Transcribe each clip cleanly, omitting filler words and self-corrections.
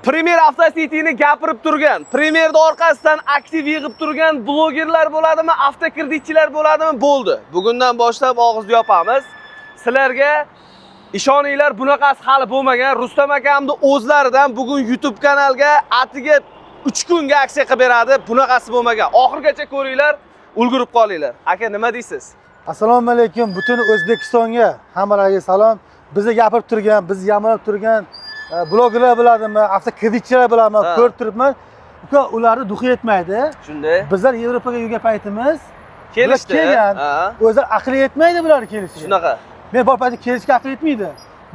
Premier Avtocity'ni gapirib turgan, Premierda orqasidan aktiv yig'ib turgan blogerlar bo'ladimi, avtokreditchilar bo'ladimi? Bo'ldi. Bugundan boshlab og'izni yopamiz. Sizlarga ishoninglar, bunaqasi hali bo'lmagan. Rustam akamning o'zlaridan bugun YouTube kanalga atiga 3 kunga aksiya qilib beradi. Bunaqasi bo'lmagan. Oxirgacha ko'ringlar, ulgurib qolinglar. Aka, nima deysiz? Assalomu alaykum butun O'zbekistonga. Hammalarga salom. Bizni gapirib turgan, bizni yamlab turgan blogerlar bo'ladimi, avtokreditchilar bo'ladimi, ko'rib turibman. Ularni duxi yetmaydi. Shunday. Bizlar Yevropaga yurgan paytimiz Kelishdi. O'zlar aqli yetmaydi bularni kelishiga. Shunaqa. Men bor paytda kelishga aqli yetmaydi.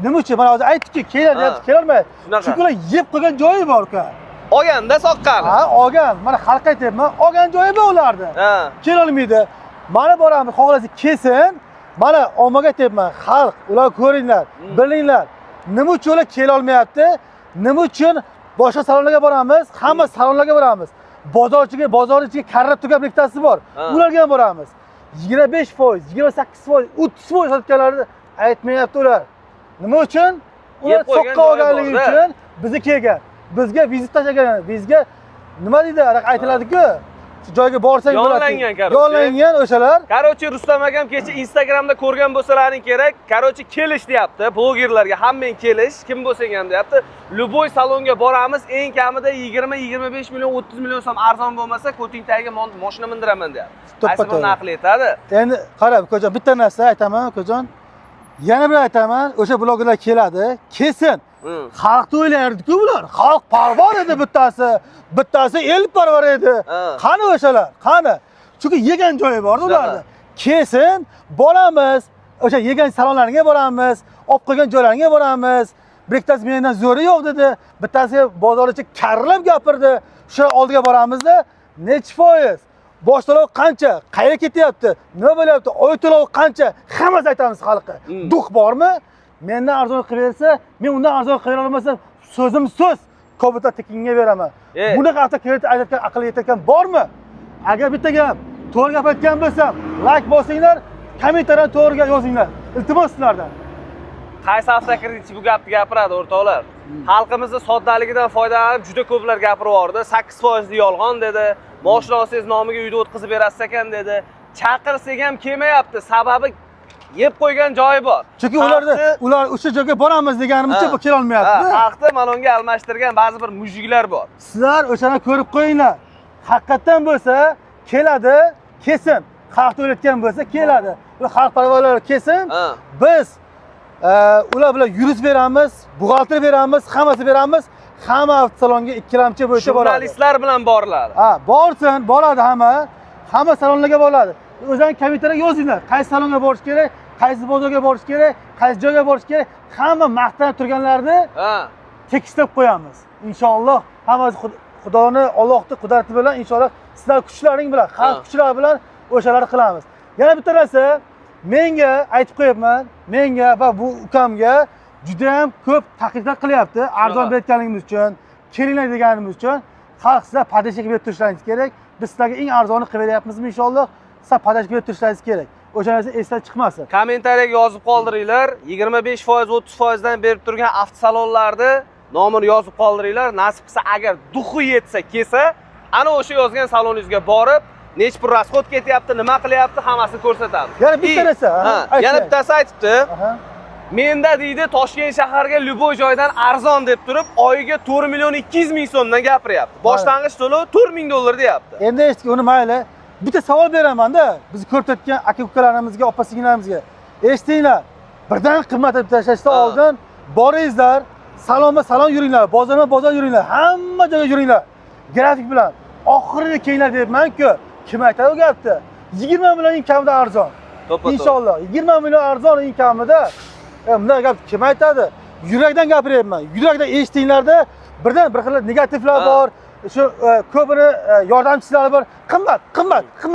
Nima uchun? Mana hozir aytdiki, keladi, kela olmaydi. Chunki ular yeb qo'ygan joyi bor uka. Olganda soqqan. Olgan. Mana xalqqa aytyapman, olgan joyi bor ularni. Kela olmaydi. Mana boramiz, xohlasangiz kelsin. Mana ommaga aytyapman, xalq, ular ko'ringlar, bilinglar. Nima uchun ular kela olmayapti? Nima uchun boshqa salonlarga boramiz? Hamma salonlarga boramiz. Bozor ichiga karrab turgan bittasi bor. Ularga ham boramiz. 25%, 28%, 30% sotganlarni aytmayapti ular. Nima uchun? Ular soqqa olganligi uchun bizni kelgan. Bizga vizit tashlagan, bizga nima deydi? Aytiladi-ku. Joyga borsang bo'ladi. Yollangan o'shalar. Qarochi Rustam akam kecha Instagramda ko'rgan bo'lsalaring kerak. Qarochi kelish deyapti. Blogerlarga hammang kelish, kim bo'lsang ham deyapti. Luboy salonga boramiz, eng kamida 20-25 million, 30 million so'm arzon bo'lmasa, ko'ting tagiga mashina mindiraman deyapti. Qaysi birini aql yetadi? Endi qarab, ukajon, bitta narsa aytaman, ukajon. Yana bir aytaman, o'sha blogerlar keladi, kelsin. Xalqni o'ylardi-ku ular. Xalq parvar edi bittasi el parvar edi. Qani o'shalar? Qani? Chunki yegan joyi bor ularda. Kelsin, boramiz. O'sha yegan salonlarga boramiz, olib qo'ygan joylarga boramiz. Bittasi mendan zo'ri yo'q dedi. Bittasi bozor ichi karlab gapirdi. O'sha oldiga boramizda necha foiz? Bosh to'lov qancha? Qayerga ketyapti? Nima bo'lyapti? Oy to'lovi qancha? Hammasi aytamiz xalqqa. Duh bormi? Mendan arzon qilib bersa, men undan arzon qila olmasam, so'zim so'z. Kobita tekinga beraman. Bunaqa avtokredit aytgan aql yetgan bormi? Agar bitta gap to'g'ri gapirgan bo'lsam, like bosinglar, kommentariyada to'g'ri yozinglar. Iltimos sizlardan. Qaysi avtokreditchi bu gapni gapiradi, o'rtoqlar? Xalqimizning soddaligidan foydalanib juda ko'plar gapirib yordi. 8% yolg'on dedi. Mashina olsangiz nomiga uyda o'tkazib berasiz ekan dedi. Chaqirsak ham kelmayapti. Sababi yeb qo'ygan joyi bor. Chunki ular o'sha joyga boramiz deganimizcha bu kela olmayapti. Xalqni malonga almashtirgan ba'zi bir mujiklar bor. Sizlar o'shani ko'rib qo'yinglar. Haqiqatan bo'lsa, keladi, kelsin. Xalqni o'ylayotgan bo'lsa, keladi. Ular xalq parvarlar kelsin. Biz ular bilan yurist beramiz, buxgalter beramiz, hammasi beramiz. Hamma avtosalonga ikkilamchi bo'yicha boradi. Jurnalistlar bilan boriladi. Borsin, boradi hamma. Hamma salonlarga boradi. O'zlaring kommentariyga yozinglar. Qaysi salonga borish kerak, qaysi bozorga borish kerak, qaysi joyga borish kerak. Hamma maqtanib turganlarni tekislab qo'yamiz. Inshaalloh hammasi Xudoni, Allohning qudrati bilan inshaalloh sizlar kuchlaring bilan, xalq kuchlari bilan o'shalarni qilamiz. Yana bitta narsa, menga aytib qo'yapman, menga va bu ukamga juda ham ko'p takliflar qilyapti. Arzon berganligimiz uchun, kelinglar deganimiz uchun xalq sizlar podashka berib turishlaringiz kerak. Biz sizlarga eng arzonni qilib beryapmizmi inshaalloh? Sizlar podashka berib turishlaringiz kerak. O'sha narsa esdan chiqmasin. Kommentariyaga yozib qoldiringlar. 25%, 30% dan berib turgan avtosalonlarni nomini yozib qoldiringlar. Nasib qilsa agar duxi yetsa, kelsa, ana o'sha yozgan saloningizga borib, nech pul rasxod ketyapti, nima qilyapti, hammasini ko'rsatamiz. Yana bitta narsa, yana bittasi aytibdi. Menda deydi Toshkent shaharga Luboy joydan arzon deb turib, oyiga 4 million 200 ming so'mdan gapiryapti. Boshlang'ich to'lov 4 ming dollar deyapti. Endi eshitdik, uni mayli. Bitta savol beraman-da, bizni ko'rib turgan aka-ukalarimizga, opa-singillarimizga. Eshitinglar. Birdan qimmat deb tashlashdan oldin boringizlar, salon yuringlar, bozor yuringlar, hamma joyga yuringlar. Grafik bilan. Oxiriga kelinglar deyapman-ku. Kim aytadi bu gapni? 20 million eng kamida arzon. Inshaalloh 20 million arzon eng kamida. Bunday gap kim aytadi? Yurakdan gapiryapman. Yurakdan eshitinglarda birdan bir xil negativlar bor. Shu ko'pini yordamchilari bor. Qimmat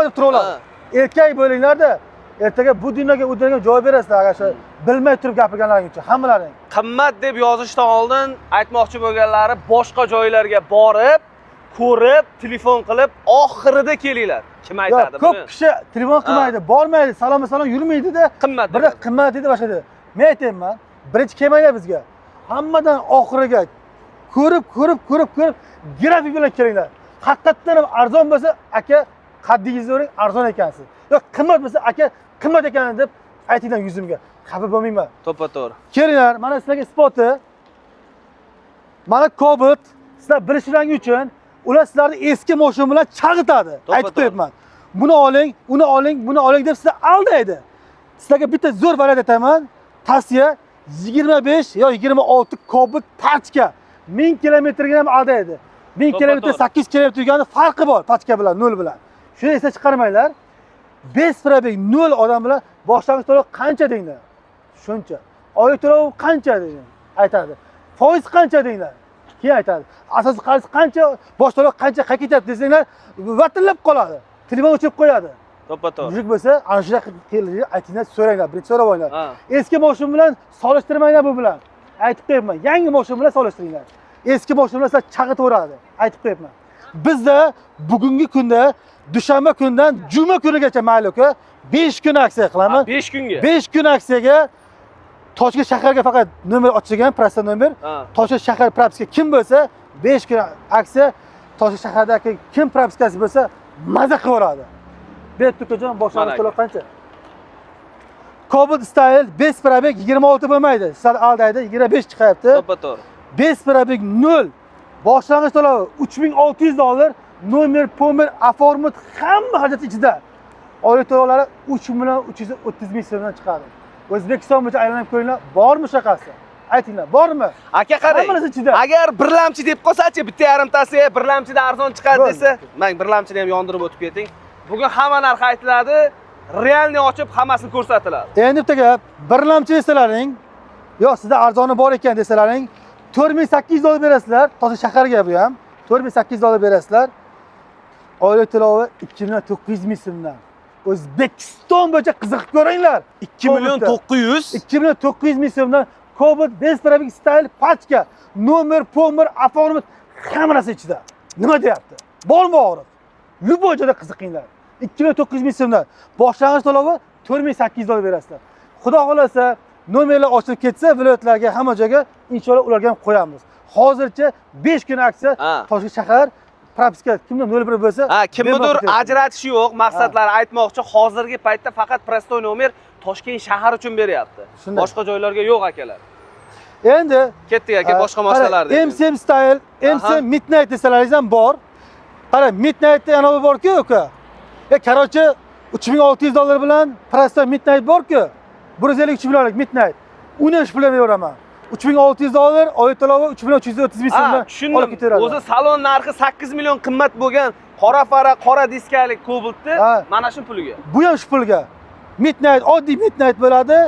deb turaveradi. Erkak bo'linglarda, ertaga bu dunyoga u dunyoga joy berasizlar agar shu bilmay turib gapirganlaring uchun hammalaring. Qimmat deb yozishdan oldin aytmoqchi bo'lganlari boshqa joylarga borib, ko'rib, telefon qilib, oxirida kelinglar. Kim aytadi buni? Ko'p kishi telefon qilmaydi, bormaydi, salom yurmaydi-da. Qimmat. Qimmat dedi boshqa dedi. Men aytayman, birinchi kelmanglar bizga. Hammadan oxiriga ko'rib grafik bilan kelinglar. Haqiqatdan ham arzon bo'lsa, aka qaddingizni o'ring, arzon ekansiz. Yo'q, qimmat bo'lsa, aka qimmat ekan deb aytinglar yuzimga. Xafa bo'lmayman. To'ppa-to'g'ri. Kelinglar, mana sizlarga isboti. Mana Cobalt, sizlar bilishlaringiz uchun ular sizlarni eski mashina bilan chag'itadi. Aytib qo'yibman. Buni oling, buni oling deb sizlar aldaydi. Sizlarga bitta zo'r variant aytaman. Tavsiya 25 yo 26 Cobalt pachka 1000 kilometrga ham aldaydi. 1000 kilometr 8 kilometr yurgani farqi bor pachka bilan, 0 bilan. Shuni esda chiqarmanglar. 5 probeg 0 odam bilan boshlang'ich to'lov qancha denglar? Shuncha. Oy to'lov qancha denglar? Aytadi. Foiz qancha denglar? Keyin aytadi. Asosiy qarz qancha, bosh to'lov qancha ketyapti desanglar, vatillab qoladi. Telefon o'chirib qo'yadi. To'ppa-to'g'ri. Mujik bo'lsa, ana shunaqa qilib aytinglar, so'ranglar, birinchi so'rab olinglar. Eski mashina bilan solishtirmanglar bu bilan. Aytib qo'yibman, yangi mashina bilan solishtiringlar. Eski mashina bilan sizlar chag'itaveradi. Aytib qo'yibman. Bizda bugungi kunda dushanba kundan juma kunigacha mayli uka 5 kun aksiya qilaman. 5 kunga. 5 kun aksiyaga Toshkent shaharga faqat nomer ochilgan, prosta nomer. Toshkent shahar propiska kim bo'lsa, 5 kun aksiya Toshkent shahardagi kim propiskasi bo'lsa, maza qilaveradi. Bettukajon boshlang'ich to'lov qancha? Cobalt Style 5 probeg 26 bo'lmaydi. Sizlar aldaydi, 25 chiqyapti. To'ppa-to'g'ri. 5 probeg 0. Boshlang'ich to'lov $3600, nomer, pomer, oformit hamma xarajat ichida. Oylik to'lovlari 3.330 ming so'mdan chiqadi. O'zbekiston bo'yicha aylanib ko'ringlar, bormi shaqasi? Aytinglar, bormi? Aka qarang. Hammasi ichida. Agar birlamchi deb qolsa-chi, bitta yarimtasi birlamchida arzon chiqadi desa, men birlamchini ham yondirib o'tib keting. Bugun hamma narx aytiladi, realni ochib hammasini ko'rsatiladi. Endi bitta gap, birlamchi desalaring, yo'q sizda arzoni bor ekan desalaring, $4800 berasizlar, toza shaharga bu ham. $4800 berasizlar. Oylik to'lovi 2.900 ming so'mdan. O'zbekiston bo'yicha qiziqib ko'ringlar. 2.900 2.900 ming so'mdan Cobalt 5 probeg Style pachka, nomer, pomer, oformit hamma narsa ichida. Nima deyapti? Bormi og'riq? Любой joyda qiziqinglar. 2.900 ming so'mdan. Boshlang'ich to'lovi $4800 berasizlar. Xudo xolasa nomerlar ochilib ketsa, viloyatlarga, hamma joyga inshaalloh ularga ham qo'yamiz. Hozircha 5 kun aksiya Toshkent shahar propiska kimda 01 bo'lsa, kimnidir ajratish yo'q, maqsadlari aytmoqchi. Hozirgi paytda faqat prostoy nomer Toshkent shahar uchun beryapti. Boshqa joylarga yo'q akalar. Endi ketdik aka boshqa masalalar deb. M7 Style, M7 Midnight desalaringiz ham bor. Qara, Midnight'da yana bor-ku uka. Короче, $3600 bilan prostoy Midnight bor-ku. 153 millionlik Midnight. Uni ham pulga beraman. $3600, oylik to'lovi 3.330 ming so'mdan olib ketaveradi. O'zi salon narxi 8 million qimmat bo'lgan qora fara, qora diskali Cobaltni mana shu pulga. Bu ham shu pulga. Midnight, oddiy Midnight bo'ladi.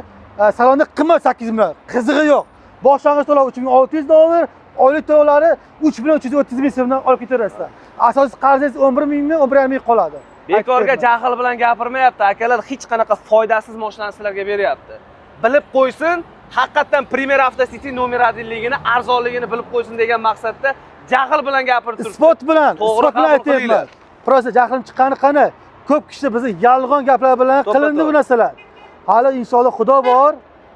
Salonda qimmat 8 million. Qizig'i yo'q. Boshlang'ich to'lov $3600, oylik to'lovlari 3.330 ming so'mdan olib ketaverasizlar. Asosiy qarzingiz 11 mingmi, 11,5 ming qoladi. Bekorga jahl bilan gapirmayapti akalar, hech qanaqa foydasiz mashinani sizlarga beryapti. Bilib qo'ysin, haqiqatan Premier Avtocity nomer adilligini, arzonligini bilib qo'ysin degan maqsadda jahl bilan gapirib turibdi. Isbot bilan aytayapman. Prosta jahlim chiqqani qani? Ko'p kishi bizni yolg'on gaplar bilan qilindi bu narsalar. Hali inshaalloh Xudo bor,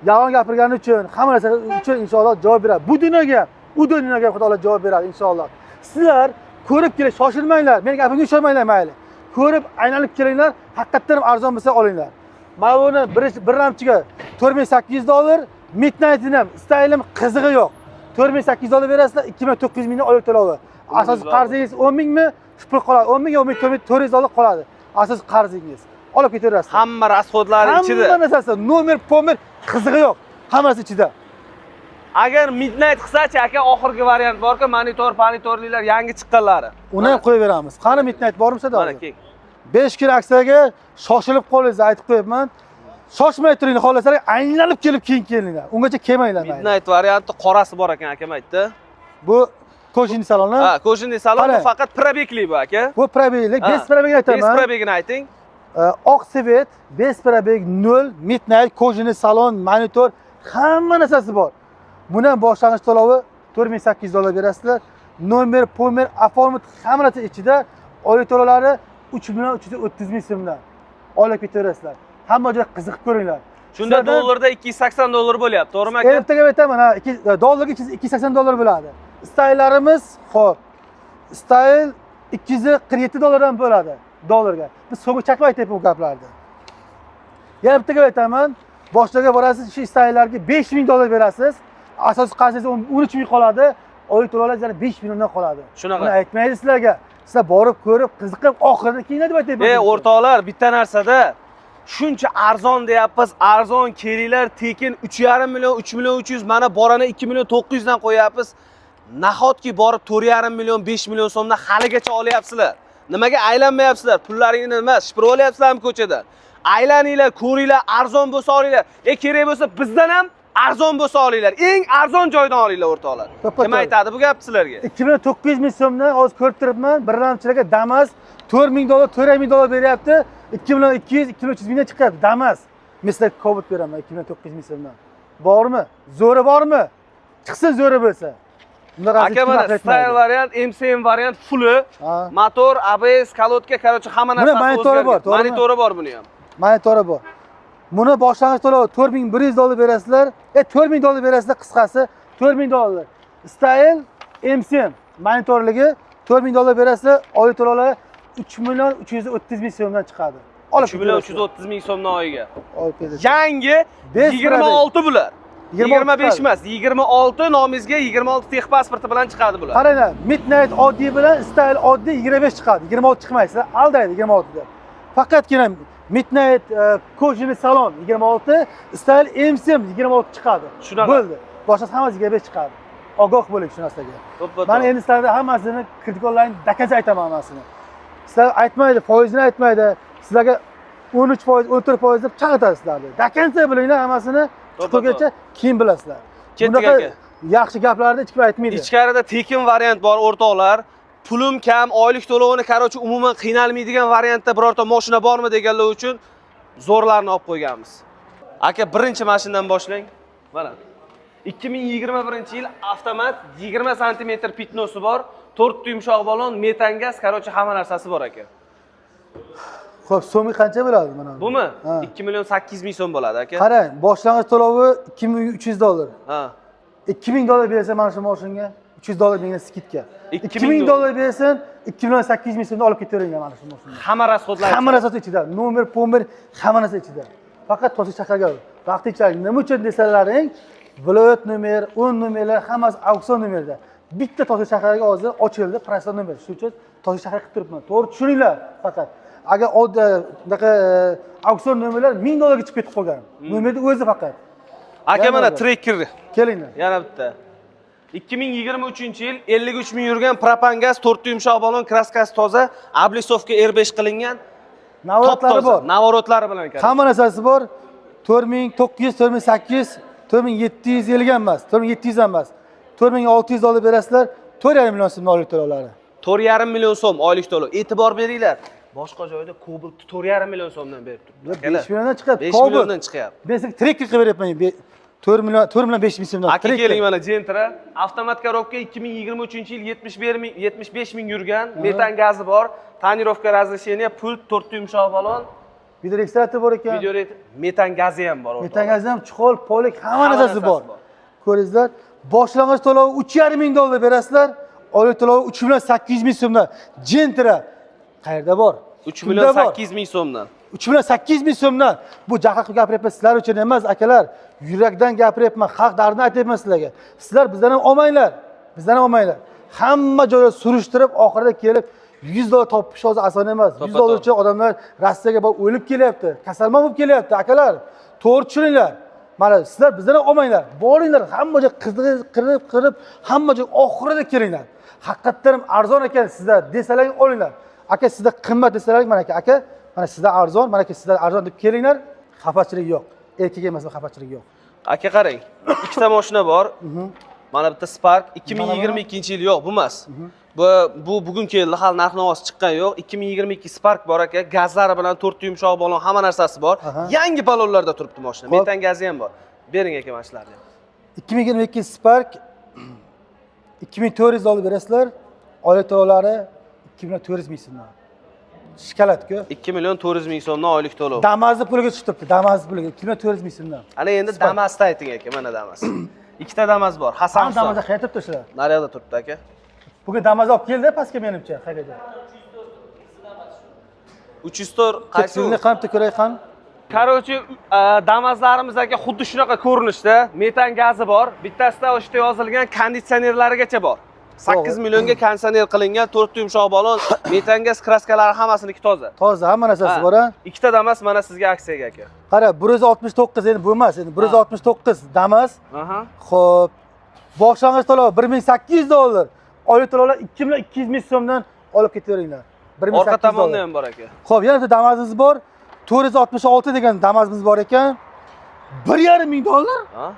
yolg'on gapirgani uchun, hamma narsa uchun inshaalloh javob beradi. Bu dunyoga, u dunyoga Xudo taolo javob beradi inshaalloh. Sizlar ko'rib keling, shoshilmanglar. Meni gapimga ishonmanglar mayli. Ko'rib, aylanib kelinglar, haqiqatan arzon bo'lsa olinglar. Mana buni birlamchiga $4800, Midnight'ni ham stylim qizig'i yo'q. $4800 berasizlar, 2.900 mingdan oylik to'lovi. Asosiy qarzingiz 10 mingmi? Shu pul qoladi. 10 ming yoki $400 qoladi. Asosiy qarzingiz. Olib ketaverasiz. Hamma rasxodlari ichida. Hamma narsasi, nomer, pomer qizig'i yo'q. Hammasi ichida. Agar Midnight qilsa-chi aka, oxirgi variant bor-ku, monitorliklar yangi chiqqanlari. Uni ham qo'yib beramiz. Qani Midnight bormisa-da. Mana keng. 5 kun aksiyaga shoshilib qo'lingizni aytib qo'yibman. Shoshmay turing, xohlasangiz aylanib kelib keyin kelinglar. Ungacha kelmanglar. Midnight varianti qorasi bor ekan akam aytdi. Bu Kojini saloni. Kojini saloni bu faqat probegli bu aka. Bu probegli, 5 probegni aytaman. 5 probegini ayting. Oq svet, 5 probeg 0, Midnight, Kojini salon, monitor, hamma narsasi bor. Bundan boshlang'ich to'lovi $4800 berasizlar. Nomer, pomer, oformit hamma narsa ichida. Oylik to'lovlari 3.330 ming so'mdan olib ketaverasizlar. Hamma joy qiziqib ko'ringlar. Shunda dollarda $280 bo'lyapti, to'g'rimi aka? Ertaga aytaman, dollarga $280 bo'ladi. Style'larimiz, xo'p. Style 247 dollardan bo'ladi, dollarga. Biz so'nggi chaqib aytayapmiz bu gaplarni. Yana bitta gap aytaman. Boshlarga borasiz, shu style'larga 5000 dollar berasiz. Asosiy qarzingiz 13 ming qoladi. Oylik to'lovlar yana 5 milliondan qoladi. Shunaqa. Buni aytmaydi sizlarga. Sizlar borib ko'rib, qiziqib, oxirida keyin deb aytayapman. O'rtoqlar, bitta narsada shuncha arzon deyapmiz, arzon kelinglar, tekin 3,5 million, 3 million 300, mana borani 2 million 900 dan qo'yapmiz. Nahotki borib 4,5 million, 5 million so'mdan haligacha olyapsizlar. Nimaga aylanmayapsizlar? Pullaringizni nima, shipirib olyapsizlarmi ko'chada? Aylaninglar, ko'ringlar, arzon bo'lsa olinglar. Kerak bo'lsa bizdan ham arzon bo'lsa olinglar. Eng arzon joydan olinglar o'rtoqlar. Kim aytadi bu gapni sizlarga? 2900 ming so'mdan hozir ko'rib turibman. Birlamchilarga Damas 4000 dollar, 4000 dollar beryapti. 2200, 2300 mingdan chiqyapti Damas. Men sizlarga kobut beraman 2900 ming so'mdan. Bormi? Zo'ri bormi? Chiqsin zo'ri bo'lsa. Aka mana style variant, MCM variant fulli, motor, ABS, kalotka, qarochi hamma narsasi o'zgargan. Monitori bor buni ham. Monitori bor. Buni boshlang'ich to'lov 4100 dollar berasizlar. 4000 dollar berasizlar qisqasi 4000 dollar. Style MCM monitorligi 4000 dollar berasizlar, oylik to'lovlar 3 million 330 ming so'mdan chiqadi. 3 million 330 ming so'mdan oyiga. Yangi 26 bular. 25 emas, 26 nomingizga 26 tex pasporti bilan chiqadi bular. Qaranglar, Midnight oddiy bilan Style oddiy 25 chiqadi. 26 chiqmaysiz, aldaydi 26 da. Faqatgina Midnight Kojini salon 26, Style MCM 26 chiqadi. Shunaqa. Bo'ldi. Boshqa hammasi 25 chiqadi. Ogoh bo'ling shu narsaga. Men endi sizlarga hammasini kritik onlayn dakaz aytaman hammasini. Sizlar aytmaydi, foizini aytmaydi. Sizlarga 13%, 14% deb chaqiradi sizlarni. Dakansa bilinglar hammasini. Chiqgacha keyin bilasizlar. Ketdik aka. Yaxshi gaplarni hech kim aytmaydi. Ichkarida tekin variant bor o'rtoqlar. Pulim kam, oylik to'lovini qarochi umuman qiynalmaydigan variantda birorta mashina bormi deganlar uchun zo'rlarni olib qo'yganmiz. Aka, birinchi mashinadan boshlang. Mana. 2021-yil avtomat 20 sm pitnosi bor, 4 yumshoq balon, metan gaz, qarochi hamma narsasi bor aka. Xo'p, so'mi qancha bo'ladi mana? Bumi? 2 million 800 ming so'm bo'ladi aka. Qarang, boshlang'ich to'lovi 2300 dollar. Ha. 2000 dollar bersa mana shu mashinaga 300 dollar menga skidka. 2000 dollar bersin, 2 million 800 ming so'mdan olib ketaveringlar mana shu mashinaga. Hamma rasxodlar. Hamma narsa ichida, nomer, pomer, hamma narsa ichida. Faqat to'siq shaharga vaqtinchalik nima uchun desalaring, viloyat nomer, 10 nomerlar hammasi auksion nomerda. Bitta to'siq shaharga hozir ochildi, prasda nomer. Shuning uchun to'siq shahar qilib turibman. To'g'ri tushuninglar faqat. Agar bunaqa auksion nomerlar 1000 dollarga chiqib ketib qolgan. Nomerni o'zi faqat. Aka mana tracker. Kelinglar. Yana bitta. 2023-yil 53 ming yurgan propan gaz, 4 yumshoq balon, kraskasi toza, ablisovka R5 qilingan. Navorotlari bor. Navorotlari bilan keladi. Hamma narsasi bor. 4900, 4800, 4700 elgan emas, 4700 ham emas. 4600 dollar berasizlar, 4,5 million so'm oylik to'lovlari. 4,5 million so'm oylik to'lov. E'tibor beringlar. Boshqa joyda Cobalt 4,5 million so'mdan berib turibdi. 5 milliondan chiqadi. 5 milliondan chiqyapti. Men sizga tracker qilib beryapman. 4 million 5 ming so'mdan. Aka keling mana Gentra. Avtomat korobka 2023-yil 75 ming yurgan, metan gazi bor, tonirovka razрешение, pult, 4 yumshoq balon. Video registrator bor ekan. Video metan gazi ham bor. Metan gazi ham, chuqol, polik, hamma narsasi bor. Ko'ringizlar, boshlang'ich to'lovi 3,5 ming dollar berasizlar, oylik to'lovi 3 million 800 ming so'mdan. Gentra qayerda bor? 3 million 800 ming so'mdan. 3 million 800 ming so'mdan. Bu jaqa qilib gapiryapman sizlar uchun emas, akalar. Yurakdan gapiryapman, xalq dardini aytyapman sizlarga. Sizlar bizdan ham olmanglar. Bizdan ham olmanglar. Hamma joyda surishtirib, oxirida kelib 100 dollar topish hozir oson emas. 100 dollar uchun odamlar Rossiyaga borib o'lib kelyapti. Kasalmand bo'lib kelyapti, akalar. To'g'ri tushuninglar. Mana sizlar bizdan ham olmanglar. Boringlar, hamma joy qirib, hamma joy oxirida kelinglar. Haqiqatdan ham arzon ekan sizlar desalar olinglar. Aka sizda qimmat desalar mana aka, mana sizda arzon, mana aka sizda arzon deb kelinglar, xafachilik yo'q. Erkak emasmi xafachilik yo'q. Aka qarang, ikkita mashina bor. Mana bitta Spark 2022-yil yo'q, bu emas. Bu bugun keldi, hali narx-navosi chiqqan yo'q. 2022 Spark bor aka, gazlari bilan 4 yumshoq balon, hamma narsasi bor. Yangi balonlarda turibdi mashina. Metan gazi ham bor. Bering aka mana shularni. 2022 Spark 2400 dollar berasizlar. Oylik to'lovlari 2 million 400 ming so'mdan. Shikolatku. 2 million 400 ming so'mdan oylik to'lov. Damas'ni puliga tushibdi. Damas'ni puliga 2 million 400 ming so'mdan. Ana endi Damas'ni ayting aka, mana Damas. Ikkita Damas bor. Hasan Ham Husan. Damazda qaytib turibdilar. Naryoqda turibdi aka. Bugun Damaz olib keldi pastga menimcha, qayerga. 304 qaysi? Qilni qamti ko'ray qan. Короче, Damazlarimiz aka xuddi shunaqa ko'rinishda, metan gazi bor. Bittasida o'shda yozilgan konditsionerlarigacha bor. 8 millionga konditsioner qilingan 4 yumshoq balon, metan gaz kraskalari hammasiniki toza. Toza, hamma narsasi bor, ha. Ikkita Damas mana sizga aksiyaga aka. Qara, 169 endi bu emas, endi 169 Damas. Aha. Xo'p. Boshlang'ich to'lov $1800. Oylik to'lovlar 2200 ming so'mdan olib ketaveringlar. Orqa tomonda ham bor aka. Xo'p, yana bitta Damazimiz bor. 466 degan Damazimiz bor ekan. $1,500. Ha?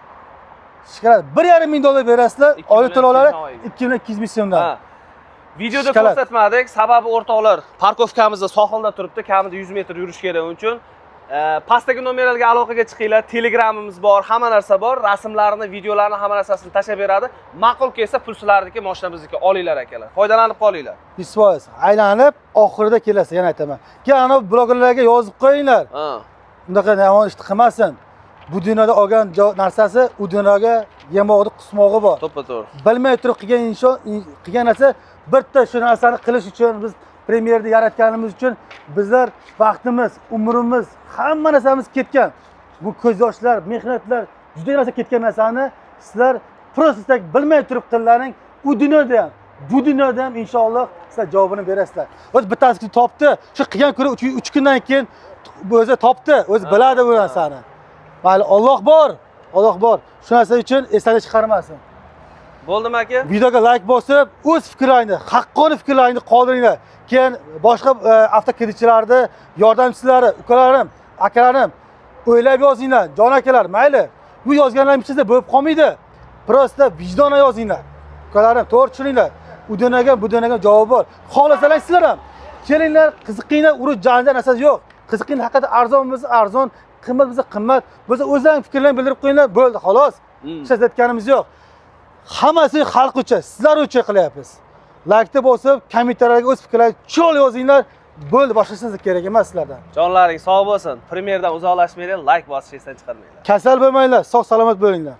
Shikarat, $1,500 berasizlar. Oylik to'lovlari 2200 ming so'mdan. Ha. Videoda ko'rsatmadik, sababi o'rtoqlar, parkovkamizda sohilda turibdi, kamida 100 metr yurish kerak uchun. Pastdagi nomerlarga aloqaga chiqinglar, Telegramimiz bor, hamma narsa bor, rasmlarni, videolarni, hamma narsasini tashlab beradi. Ma'qul kelsa pulsizlarniki, mashinamizniki olinglar akalar. Foydalanib qolinglar. 100%. Aylanib, oxirida kelasiz, yana aytaman. Keyin ana blogerlarga yozib qo'yinglar. Ha. Bunaqa yomon ishni qilmasin. Bu dunyoda olgan narsasi, u dunyoga yemog'i, qusmog'i bor. To'ppa-to'g'ri. Bilmay turib qilgan narsa bitta shu narsani qilish uchun biz premyerda yaratganimiz uchun bizlar vaqtimiz, umrimiz, hamma narsamiz ketgan. Bu ko'z yoshlar, mehnatlar, juda narsa ketgan narsani sizlar просто bilmay turib qillaring. U dunyoda ham, bu dunyoda ham inshaalloh sizlar javobini berasizlar. O'zi bittasi topdi, shu qilgan kuni 3 kundan keyin o'zi topdi, o'zi biladi bu narsani. Mayli, Alloh bor, Alloh bor. Shu narsa uchun esdan chiqarmasin. Bo'ldimi aka? Videoga like bosib, o'z fikrlaringizni, haqqoniy fikrlaringizni qoldiringlar. Keyin boshqa avtokreditchilarni yordamchilari, ukalarim, akalarim o'ylab yozinglar, jon akalar, mayli. Bu yozganlarim ichida bo'lib qolmaydi. Prosta vijdona yozinglar. Ukalarim, to'g'ri tushuninglar. U dunyoga, bu dunyoga javob bor. Xohlasalar sizlar ham kelinglar, qiziqinglar, urush janjal narsasi yo'q. Qiziqing haqiqatda arzonmiz, arzon, qimmat biza qimmat. Biz o'zlaring fikrlaringizni bildirib qo'yinglar, bo'ldi, xolos. Hech narsa aytganimiz yo'q. Hammasi xalq uchun, sizlar uchun qilyapmiz. Like'ni bosib, kommentariylarga o'z fikrlaringizni chiroyli yozinglar. Bo'ldi, boshqasi kerak emas sizlardan. Jonlaring sog' bo'lsin. Premyerdan uzoqlashmanglar, like bosishni esdan chiqarmanglar. Kasal bo'lmanglar, sog' salomat bo'linglar.